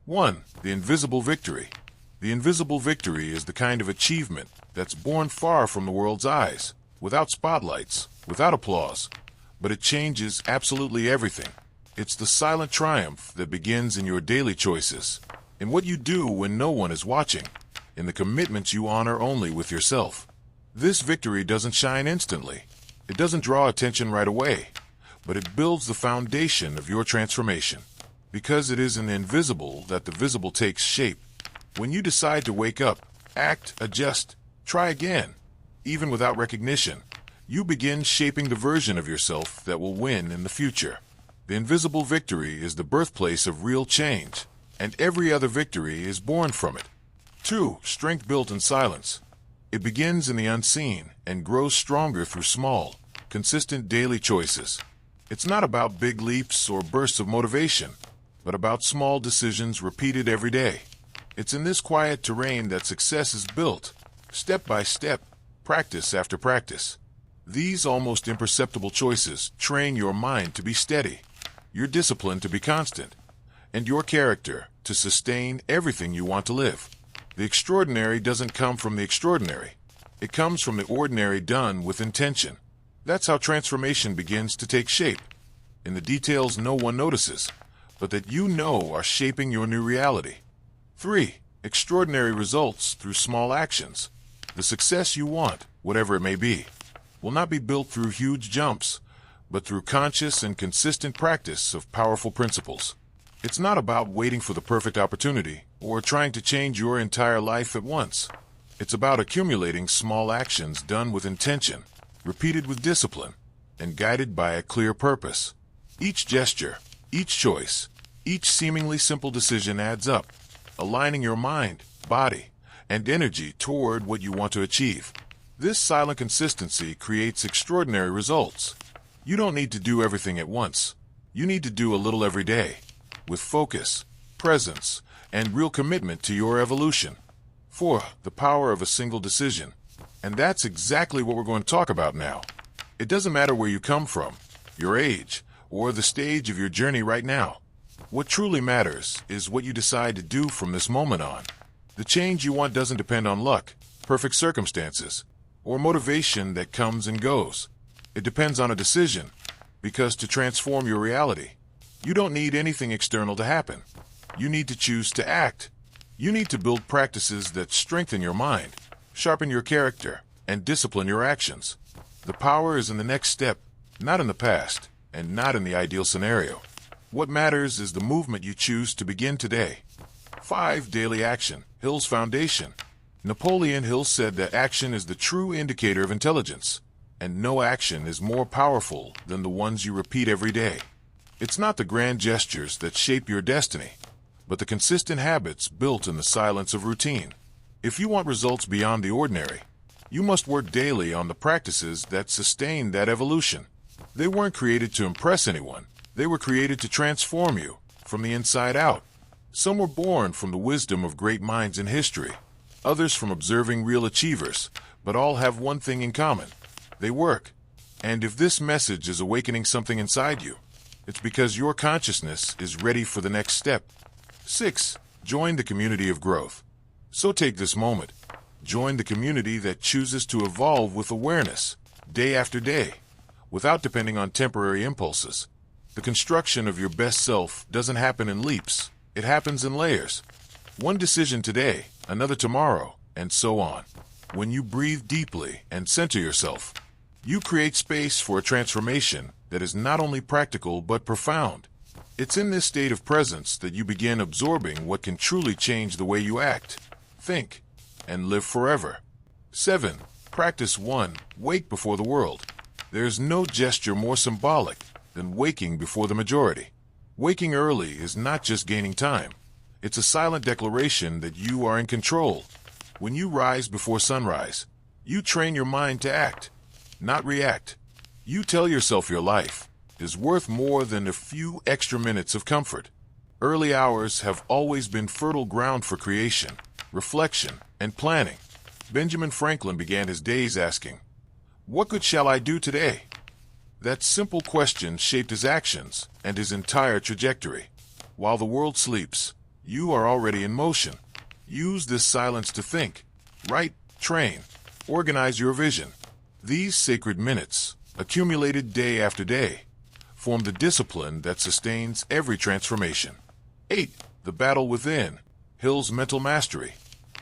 1. The invisible victory. The invisible victory is the kind of achievement that's born far from the world's eyes, without spotlights, without applause, but it changes absolutely everything. It's the silent triumph that begins in your daily choices, in what you do when no one is watching, in the commitments you honor only with yourself. This victory doesn't shine instantly. It doesn't draw attention right away, but it builds the foundation of your transformation. Because it is in the invisible that the visible takes shape. When you decide to wake up, act, adjust, try again, even without recognition, you begin shaping the version of yourself that will win in the future. The invisible victory is the birthplace of real change, and every other victory is born from it. 2. Strength built in silence. It begins in the unseen and grows stronger through small, consistent daily choices. It's not about big leaps or bursts of motivation, but about small decisions repeated every day. It's in this quiet terrain that success is built, step by step, practice after practice. These almost imperceptible choices train your mind to be steady, your discipline to be constant, and your character to sustain everything you want to live. The extraordinary doesn't come from the extraordinary. It comes from the ordinary done with intention. That's how transformation begins to take shape, in the details no one notices, but that you know are shaping your new reality. 3. Extraordinary results through small actions. The success you want, whatever it may be, will not be built through huge jumps, but through conscious and consistent practice of powerful principles. It's not about waiting for the perfect opportunity or trying to change your entire life at once. It's about accumulating small actions done with intention, repeated with discipline, and guided by a clear purpose. Each gesture, each choice, each seemingly simple decision adds up, aligning your mind, body, and energy toward what you want to achieve. This silent consistency creates extraordinary results. You don't need to do everything at once. You need to do a little every day, with focus, presence, and real commitment to your evolution. 4. The power of a single decision. And that's exactly what we're going to talk about now. It doesn't matter where you come from, your age, or the stage of your journey right now. What truly matters is what you decide to do from this moment on. The change you want doesn't depend on luck, perfect circumstances, or motivation that comes and goes. It depends on a decision, because to transform your reality, you don't need anything external to happen. You need to choose to act. You need to build practices that strengthen your mind, sharpen your character, and discipline your actions. The power is in the next step, not in the past, and not in the ideal scenario. What matters is the movement you choose to begin today. 5. Daily action. Hill's foundation. Napoleon Hill said that action is the true indicator of intelligence, and no action is more powerful than the ones you repeat every day. It's not the grand gestures that shape your destiny, but the consistent habits built in the silence of routine. If you want results beyond the ordinary, you must work daily on the practices that sustain that evolution. They weren't created to impress anyone. They were created to transform you from the inside out. Some were born from the wisdom of great minds in history, others from observing real achievers, but all have one thing in common. They work. And if this message is awakening something inside you, it's because your consciousness is ready for the next step. 6. Join the community of growth. So take this moment. Join the community that chooses to evolve with awareness, day after day, without depending on temporary impulses. The construction of your best self doesn't happen in leaps. It happens in layers. One decision today, another tomorrow, and so on. When you breathe deeply and center yourself, you create space for a transformation that is not only practical but profound. It's in this state of presence that you begin absorbing what can truly change the way you act, think, and live forever. 7. Practice 1. Wake before the world. There's no gesture more symbolic than waking before the majority. Waking early is not just gaining time. It's a silent declaration that you are in control. When you rise before sunrise, you train your mind to act, not react. You tell yourself your life is worth more than a few extra minutes of comfort. Early hours have always been fertile ground for creation, reflection, and planning. Benjamin Franklin began his days asking, "What good shall I do today?" That simple question shaped his actions and his entire trajectory. While the world sleeps, You are already in motion. Use this silence to think, write, train, organize your vision. These sacred minutes, accumulated day after day, form the discipline that sustains every transformation. 8. The battle within. Hill's mental mastery.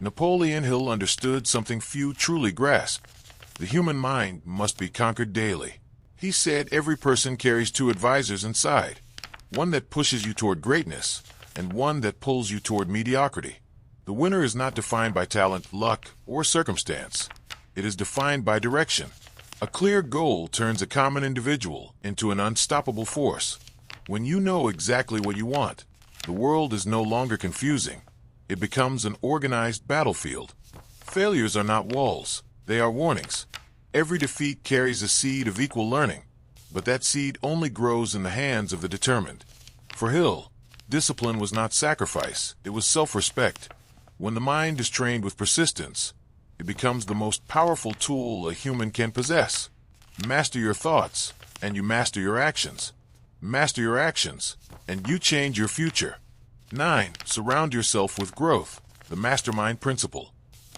Napoleon Hill understood something few truly grasp. The human mind must be conquered daily. He said every person carries two advisors inside, one that pushes you toward greatness and one that pulls you toward mediocrity. The winner is not defined by talent, luck, or circumstance. It is defined by direction. A clear goal turns a common individual into an unstoppable force. When you know exactly what you want, the world is no longer confusing. It becomes an organized battlefield. Failures are not walls, they are warnings. Every defeat carries a seed of equal learning, but that seed only grows in the hands of the determined. For Hill, discipline was not sacrifice, it was self-respect. When the mind is trained with persistence, it becomes the most powerful tool a human can possess. Master your thoughts, and you master your actions. Master your actions, and you change your future. 9. Surround yourself with growth, the mastermind principle.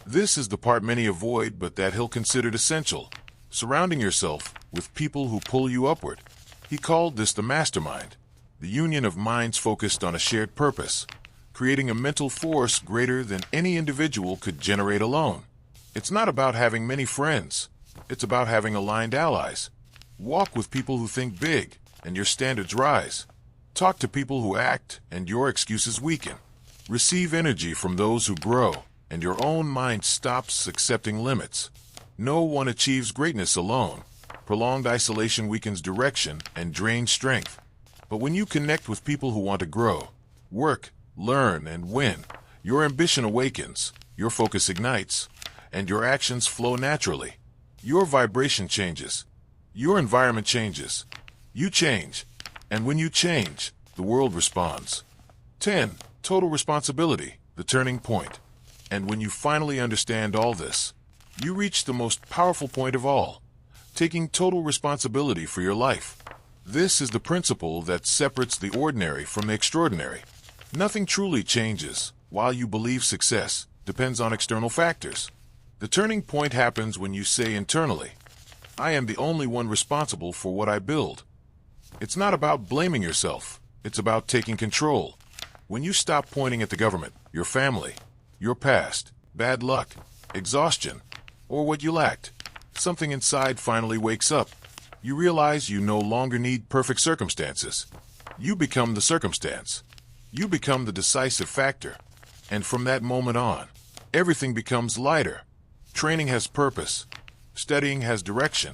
This is the part many avoid, but that Hill considered essential. Surrounding yourself with people who pull you upward. He called this the mastermind, the union of minds focused on a shared purpose, creating a mental force greater than any individual could generate alone. It's not about having many friends. It's about having aligned allies. Walk with people who think big, and your standards rise. Talk to people who act, and your excuses weaken. Receive energy from those who grow, and your own mind stops accepting limits. No one achieves greatness alone. Prolonged isolation weakens direction and drains strength. But when you connect with people who want to grow, work, learn, and win, your ambition awakens, your focus ignites, and your actions flow naturally. Your vibration changes. Your environment changes. You change. And when you change, the world responds. 10. Total responsibility, the turning point. And when you finally understand all this, you reach the most powerful point of all, taking total responsibility for your life. This is the principle that separates the ordinary from the extraordinary. Nothing truly changes while you believe success depends on external factors. The turning point happens when you say internally, I am the only one responsible for what I build. It's not about blaming yourself. It's about taking control. When you stop pointing at the government, your family, your past, bad luck, exhaustion, or what you lacked, something inside finally wakes up. You realize you no longer need perfect circumstances. You become the circumstance. You become the decisive factor. And from that moment on, everything becomes lighter. Training has purpose. Studying has direction.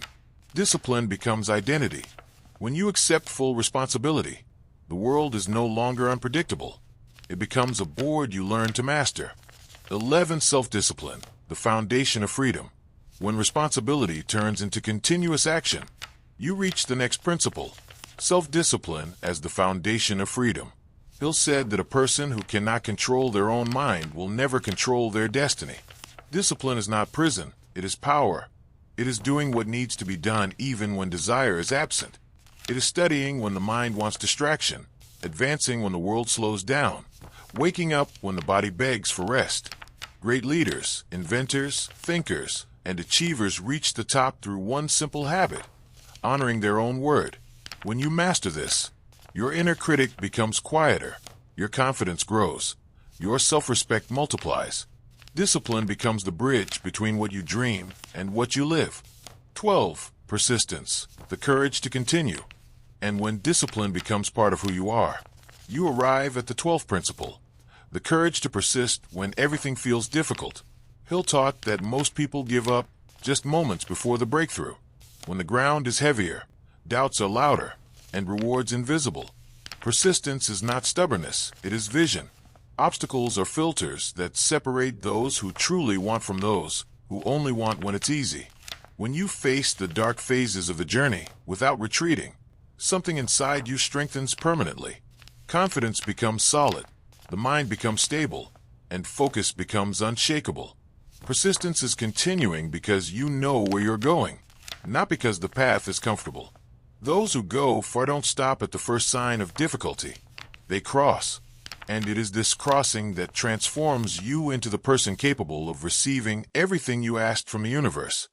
Discipline becomes identity. When you accept full responsibility, the world is no longer unpredictable. It becomes a board you learn to master. 11. Self-discipline, the foundation of freedom. When responsibility turns into continuous action, you reach the next principle, self-discipline as the foundation of freedom. Hill said that a person who cannot control their own mind will never control their destiny. Discipline is not prison, it is power. It is doing what needs to be done even when desire is absent. It is studying when the mind wants distraction, advancing when the world slows down, waking up when the body begs for rest. Great leaders, inventors, thinkers, and achievers reach the top through one simple habit, honoring their own word. When you master this, your inner critic becomes quieter, your confidence grows, your self-respect multiplies. Discipline becomes the bridge between what you dream and what you live. 12. Persistence, the courage to continue. And when discipline becomes part of who you are, you arrive at the 12th principle, the courage to persist when everything feels difficult. Hill taught that most people give up just moments before the breakthrough. When the ground is heavier, doubts are louder, and rewards invisible. Persistence is not stubbornness, it is vision. Obstacles are filters that separate those who truly want from those who only want when it's easy. When you face the dark phases of the journey without retreating, something inside you strengthens permanently. Confidence becomes solid, the mind becomes stable, and focus becomes unshakable. Persistence is continuing because you know where you're going, not because the path is comfortable. Those who go far don't stop at the first sign of difficulty. They cross. And it is this crossing that transforms you into the person capable of receiving everything you asked from the universe.